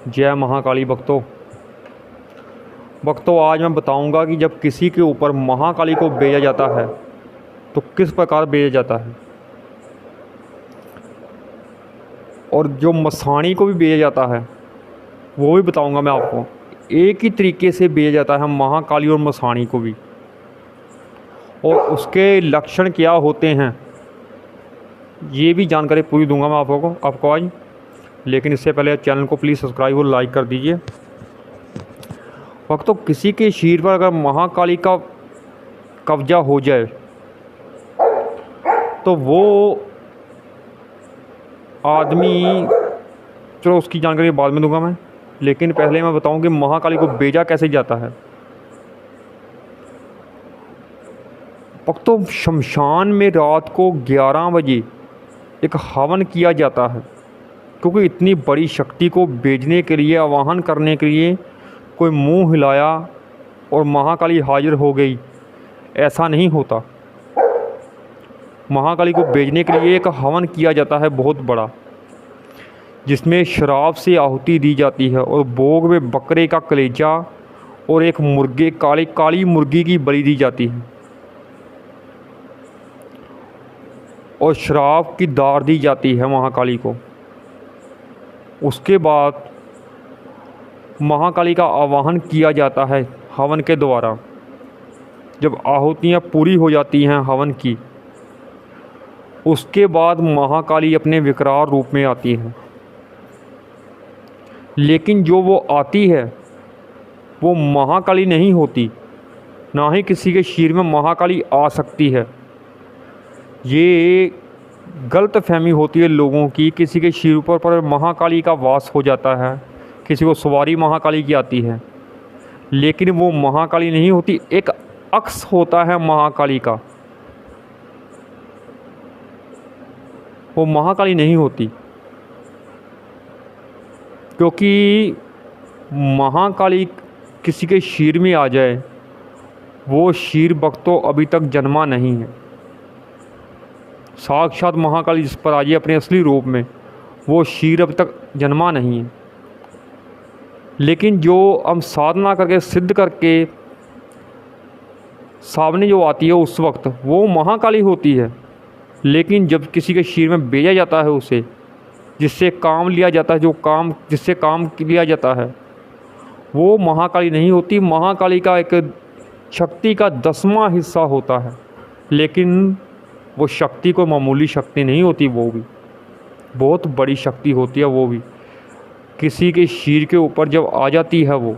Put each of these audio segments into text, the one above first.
जय महाकाली भक्तों आज मैं बताऊंगा कि जब किसी के ऊपर महाकाली को भेजा जाता है तो किस प्रकार भेजा जाता है, और जो मसाणी को भी भेजा जाता है वो भी बताऊंगा मैं आपको। एक ही तरीके से भेजा जाता है महाकाली और मसाणी को भी, और उसके लक्षण क्या होते हैं ये भी जानकारी पूरी दूंगा मैं आपको आज। लेकिन इससे पहले चैनल को प्लीज़ सब्सक्राइब और लाइक कर दीजिए। भक्तों, किसी के शरीर पर अगर महाकाली का कब्जा हो जाए तो वो आदमी, चलो उसकी जानकारी बाद में दूंगा मैं, लेकिन पहले मैं बताऊं कि महाकाली को भेजा कैसे जाता है। भक्तों, शमशान में रात को 11 बजे एक हवन किया जाता है, क्योंकि इतनी बड़ी शक्ति को भेजने के लिए, आवाहन करने के लिए कोई मुंह हिलाया और महाकाली हाजिर हो गई, ऐसा नहीं होता। महाकाली को भेजने के लिए एक हवन किया जाता है बहुत बड़ा, जिसमें शराब से आहुति दी जाती है और भोग में बकरे का कलेजा और एक मुर्गे काली मुर्गी की बलि दी जाती है और शराब की दार दी जाती है महाकाली को। उसके बाद महाकाली का आवाहन किया जाता है हवन के द्वारा। जब आहुतियाँ पूरी हो जाती हैं हवन की, उसके बाद महाकाली अपने विकराल रूप में आती है। लेकिन जो वो आती है वो महाकाली नहीं होती, ना ही किसी के शरीर में महाकाली आ सकती है। ये गलत फहमी होती है लोगों की, किसी के शरीर पर महाकाली का वास हो जाता है, किसी को सवारी महाकाली की आती है, लेकिन वो महाकाली नहीं होती, एक अक्स होता है महाकाली का, वो महाकाली नहीं होती। क्योंकि महाकाली किसी के शरीर में आ जाए, वो शरीर भक्तों अभी तक जन्मा नहीं है। साक्षात महाकाली जिस पर आ जाए अपने असली रूप में, वो शरीर अभी तक जन्मा नहीं है। लेकिन जो हम साधना करके सिद्ध करके सामने जो आती है उस वक्त वो महाकाली होती है। लेकिन जब किसी के शरीर में भेजा जाता है उसे, जिससे काम लिया जाता है, जिससे काम लिया जाता है, वो महाकाली नहीं होती। महाकाली का एक शक्ति का 10वां हिस्सा होता है, लेकिन वो शक्ति को मामूली शक्ति नहीं होती, वो भी बहुत बड़ी शक्ति होती है। वो भी किसी के शरीर के ऊपर जब आ जाती है, वो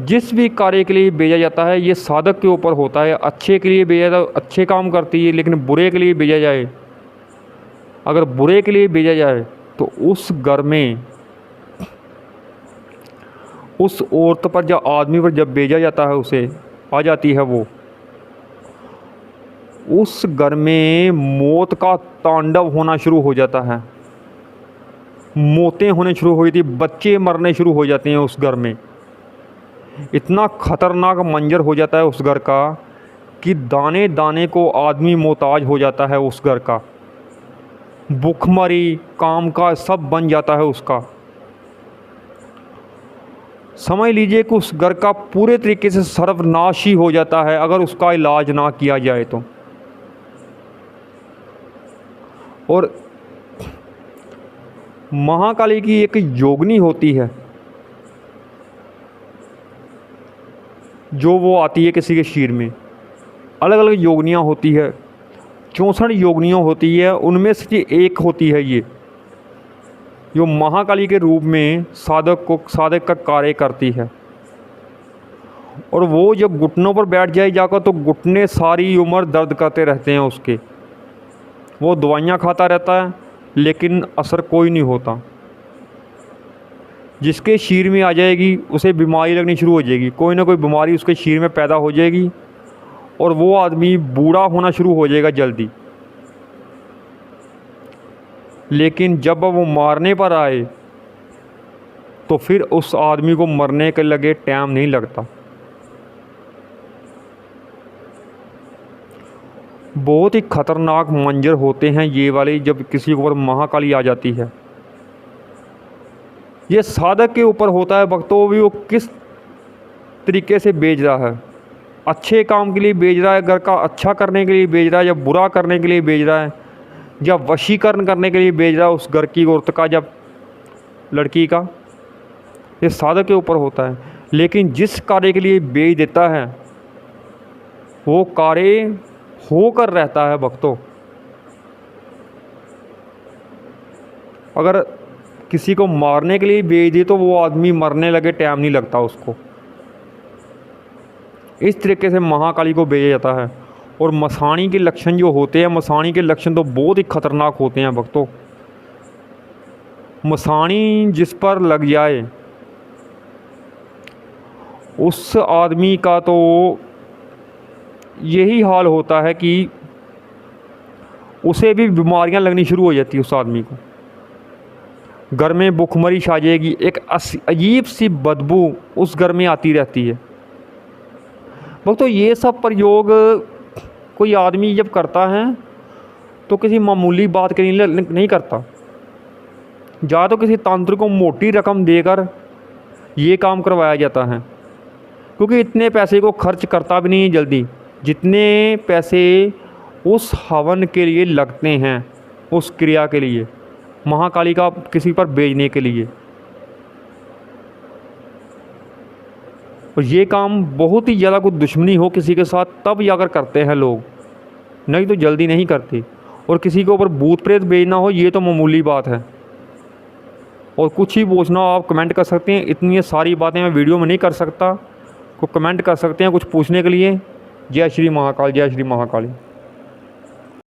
जिस भी कार्य के लिए भेजा जाता है, ये साधक के ऊपर होता है। अच्छे के लिए भेजा जाता, अच्छे काम करती है, लेकिन बुरे के लिए भेजा जाए, अगर बुरे के लिए भेजा जाए तो उस घर में, उस औरत पर, जब आदमी पर जब भेजा जाता है, उसे आ जाती है वो, उस घर में मौत का तांडव होना शुरू हो जाता है। मौतें होने शुरू हो जाती, बच्चे मरने शुरू हो जाते हैं उस घर में। इतना खतरनाक मंजर हो जाता है उस घर का कि दाने दाने को आदमी मोहताज हो जाता है उस घर का। भूखमरी, काम का सब बन जाता है उसका। समझ लीजिए कि उस घर का पूरे तरीके से सर्वनाश ही हो जाता है अगर उसका इलाज ना किया जाए तो। और महाकाली की एक योगिनी होती है, जो वो आती है किसी के शरीर में। अलग अलग योगिनियाँ होती है, 64 योगिनियाँ होती है, उनमें से एक होती है ये, जो महाकाली के रूप में साधक का कार्य करती है। और वो जब घुटनों पर बैठ जाए जाकर, तो घुटने सारी उम्र दर्द करते रहते हैं उसके। वो दवाइयाँ खाता रहता है, लेकिन असर कोई नहीं होता। जिसके शरीर में आ जाएगी उसे बीमारी लगनी शुरू हो जाएगी, कोई ना कोई बीमारी उसके शरीर में पैदा हो जाएगी, और वो आदमी बूढ़ा होना शुरू हो जाएगा जल्दी। लेकिन जब वो मारने पर आए तो फिर उस आदमी को मरने के लगे टाइम नहीं लगता। बहुत ही खतरनाक मंजर होते हैं ये वाले, जब किसी के ऊपर महाकाली आ जाती है। ये साधक के ऊपर होता है भक्तों, भी वो किस तरीके से बेच रहा है। अच्छे काम के लिए बेच रहा है, घर का अच्छा करने के लिए बेच रहा है, या बुरा करने के लिए बेच रहा है, या वशीकरण करने के लिए बेच रहा है उस घर की औरत का, जब लड़की का। ये साधक के ऊपर होता है। लेकिन जिस कार्य के लिए बेच देता है वो कार्य होकर रहता है भक्तों। अगर किसी को मारने के लिए बेच दे तो वो आदमी मरने लगे, टाइम नहीं लगता उसको। इस तरीके से महाकाली को बेचा जाता है। और मसाणी के लक्षण जो होते हैं, मसाणी के लक्षण तो बहुत ही खतरनाक होते हैं भक्तों। मसाणी जिस पर लग जाए उस आदमी का तो यही हाल होता है कि उसे भी बीमारियां लगनी शुरू हो जाती है। उस आदमी को घर में भुखमरी छा जाएगी, एक अजीब सी बदबू उस घर में आती रहती है। भक्तों ये सब प्रयोग कोई आदमी जब करता है तो किसी मामूली बात के लिए नहीं करता, या तो किसी तांत्रिक को मोटी रकम देकर ये काम करवाया जाता है, क्योंकि इतने पैसे को खर्च करता भी नहीं जल्दी जितने पैसे उस हवन के लिए लगते हैं, उस क्रिया के लिए, महाकाली का किसी पर बेचने के लिए। और ये काम बहुत ही ज़्यादा कुछ दुश्मनी हो किसी के साथ तब जाकर करते हैं लोग, नहीं तो जल्दी नहीं करते। और किसी के ऊपर भूत प्रेत बेचना हो ये तो मामूली बात है। और कुछ ही पूछना हो आप कमेंट कर सकते हैं, इतनी सारी बातें मैं वीडियो में नहीं कर सकता, को कमेंट कर सकते हैं कुछ पूछने के लिए। जय श्री महाकाल, जय श्री महाकाली।